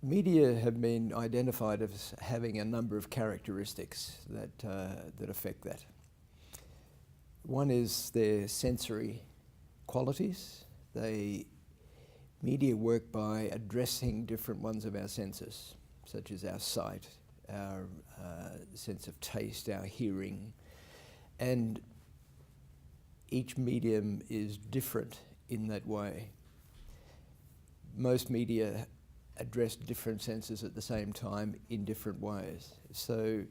Media have been identified as having a number of characteristics that affect that. One is their sensory qualities. Media work by addressing different ones of our senses, such as our sight, our sense of taste, our hearing, and each medium is different in that way. Most media address different senses at the same time in different ways. So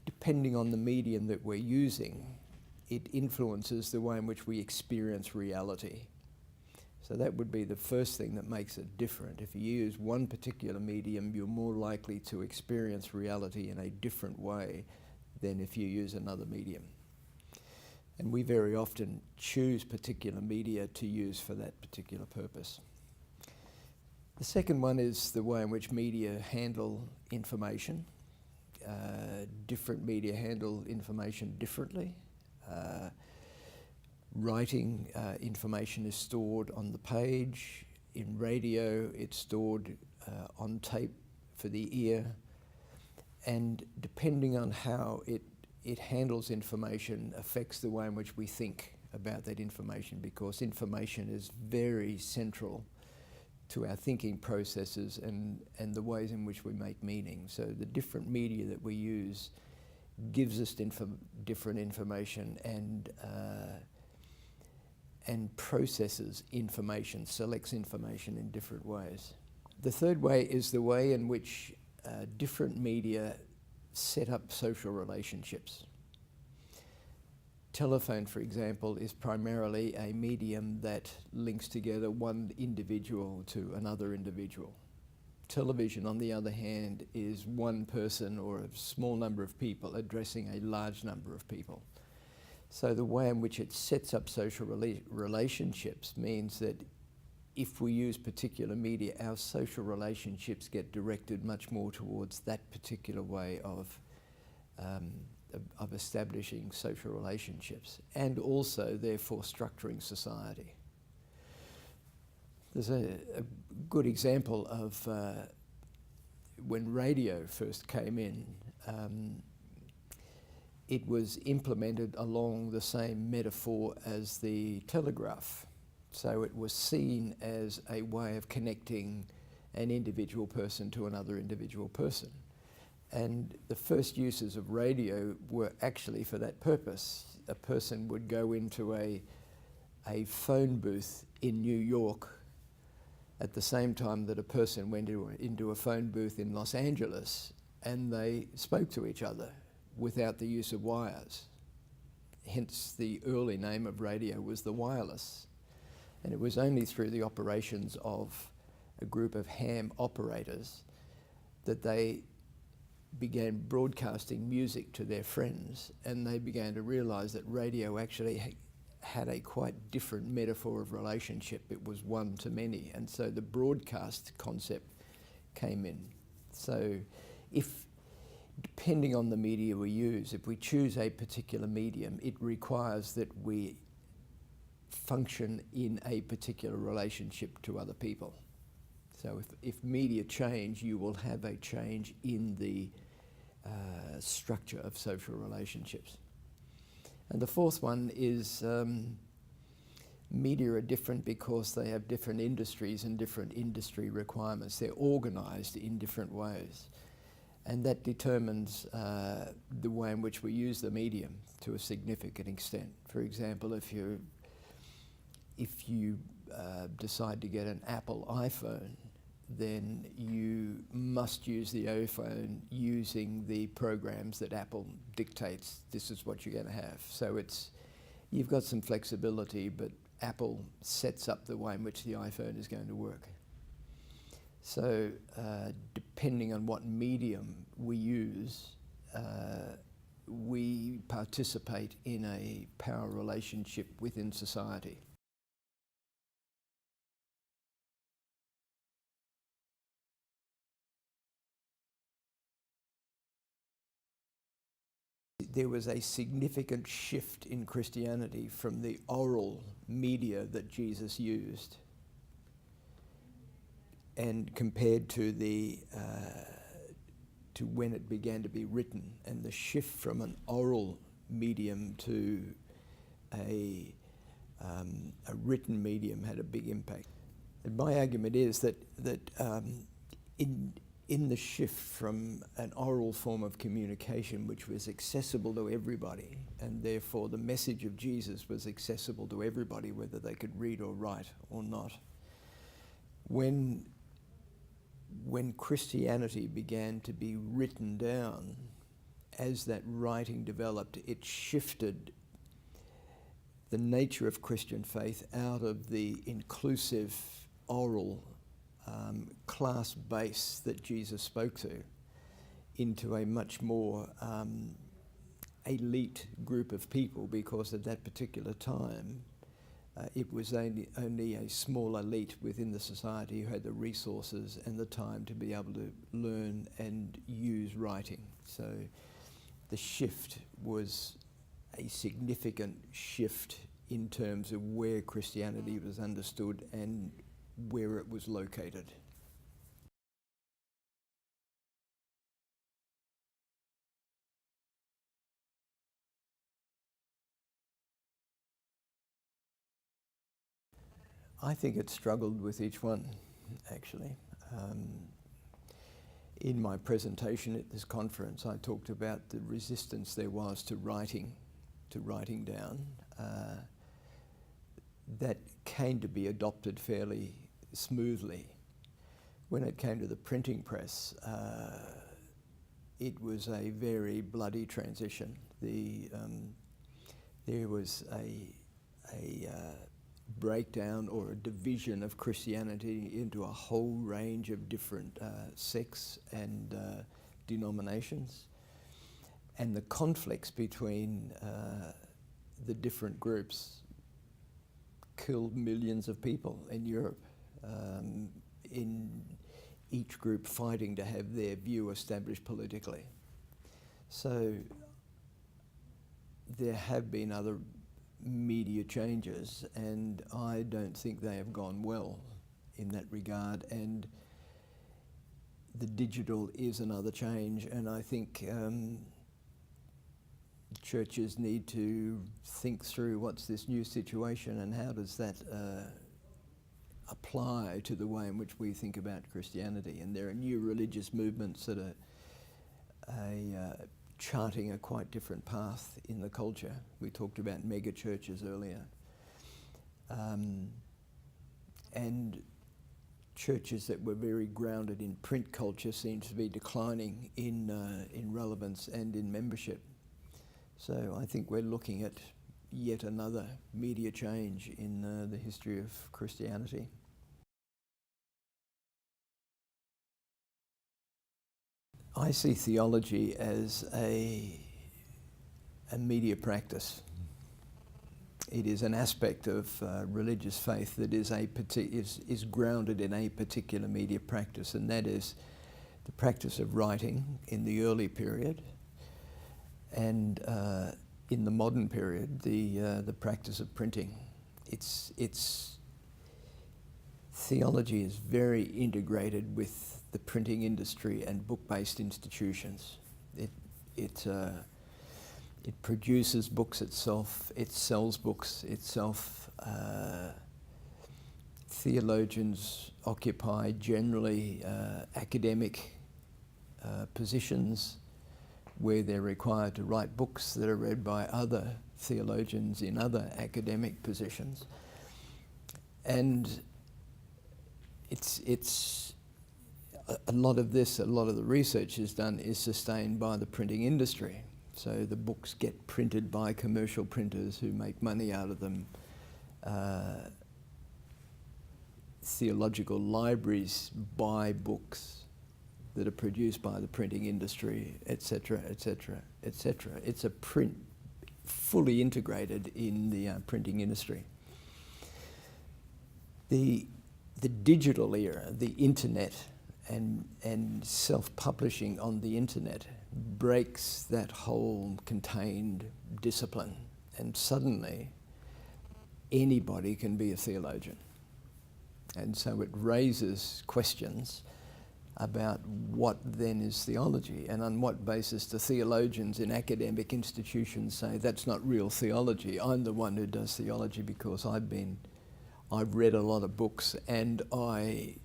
depending on the medium that we're using, it influences the way in which we experience reality. So that would be the first thing that makes it different. If you use one particular medium, you're more likely to experience reality in a different way than if you use another medium. And we very often choose particular media to use for that particular purpose. The second one is the way in which media handle information. Different media handle information differently. Writing information is stored on the page. In radio, it's stored on tape for the ear. And depending on how it handles information affects the way in which we think about that information, because information is very central to our thinking processes and the ways in which we make meaning. So the different media that we use gives us different information and processes information, selects information in different ways. The third way is the way in which different media set up social relationships. Telephone, for example, is primarily a medium that links together one individual to another individual. Television, on the other hand, is one person or a small number of people addressing a large number of people. So the way in which it sets up social relationships means that if we use particular media, our social relationships get directed much more towards that particular way of establishing social relationships, and also therefore structuring society. There's a good example of when radio first came in. It was implemented along the same metaphor as the telegraph. So it was seen as a way of connecting an individual person to another individual person. And the first uses of radio were actually for that purpose. A person would go into a phone booth in New York at the same time that a person went into a phone booth in Los Angeles, and they spoke to each other without the use of wires. Hence the early name of radio was the wireless. And it was only through the operations of a group of ham operators that they began broadcasting music to their friends, and they began to realize that radio actually had a quite different metaphor of relationship. It was one to many, and so the broadcast concept came in. So depending on the media we use, if we choose a particular medium, it requires that we function in a particular relationship to other people. So if media change, you will have a change in the structure of social relationships. And the fourth one is media are different because they have different industries and different industry requirements. They're organized in different ways. And that determines the way in which we use the medium to a significant extent. For example, if you decide to get an Apple iPhone, then you must use the iPhone using the programs that Apple dictates. This is what you're going to have. So you've got some flexibility, but Apple sets up the way in which the iPhone is going to work. So depending on what medium we use, we participate in a power relationship within society. There was a significant shift in Christianity from the oral media that Jesus used. and compared to to when it began to be written, and the shift from an oral medium to a written medium had a big impact. And my argument is that in the shift from an oral form of communication, which was accessible to everybody, and therefore the message of Jesus was accessible to everybody, whether they could read or write or not, when Christianity began to be written down, as that writing developed, it shifted the nature of Christian faith out of the inclusive oral class base that Jesus spoke to into a much more elite group of people, because at that particular time it was only a small elite within the society who had the resources and the time to be able to learn and use writing. So the shift was a significant shift in terms of where Christianity was understood and where it was located. I think it struggled with each one, actually. In my presentation at this conference, I talked about the resistance there was to writing down. That came to be adopted fairly smoothly. When it came to the printing press, it was a very bloody transition. There was a breakdown or a division of Christianity into a whole range of different sects and denominations, and the conflicts between the different groups killed millions of people in Europe, in each group fighting to have their view established politically. So there have been other media changes, and I don't think they have gone well in that regard, and the digital is another change, and I think churches need to think through what's this new situation and how does that apply to the way in which we think about Christianity. And there are new religious movements that are charting a quite different path in the culture. We talked about mega churches earlier. And churches that were very grounded in print culture seem to be declining in relevance and in membership. So I think we're looking at yet another media change in the history of Christianity. I see theology as a media practice. It is an aspect of religious faith that is grounded in a particular media practice, and that is the practice of writing in the early period, and in the modern period, the practice of printing. It's theology is very integrated with the printing industry and book-based institutions. It produces books itself, it sells books itself. Theologians occupy generally academic positions where they're required to write books that are read by other theologians in other academic positions. And it's a lot of the research is sustained by the printing industry. So the books get printed by commercial printers who make money out of them. Theological libraries buy books that are produced by the printing industry, etc., etc., etc. It's a print fully integrated in the printing industry. The digital era, the internet, and self-publishing on the internet breaks that whole contained discipline, and suddenly anybody can be a theologian And so it raises questions about what then is theology, and on what basis do theologians in academic institutions say that's not real theology. I'm the one who does theology because I've read a lot of books and I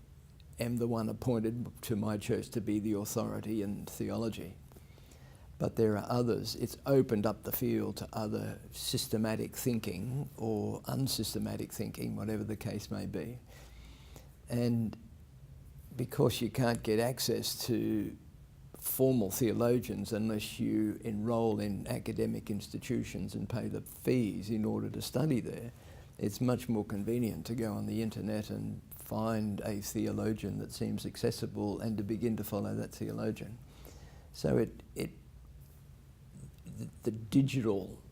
am the one appointed to my church to be the authority in theology. But there are others. It's opened up the field to other systematic thinking or unsystematic thinking, whatever the case may be. And because you can't get access to formal theologians unless you enroll in academic institutions and pay the fees in order to study there, it's much more convenient to go on the internet and find a theologian that seems accessible and to begin to follow that theologian. So the digital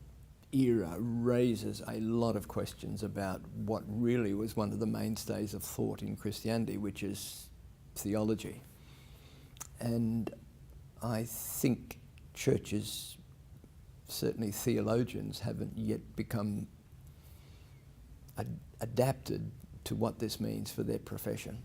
era raises a lot of questions about what really was one of the mainstays of thought in Christianity, which is theology. And I think churches, certainly theologians, haven't yet become adapted to what this means for their profession.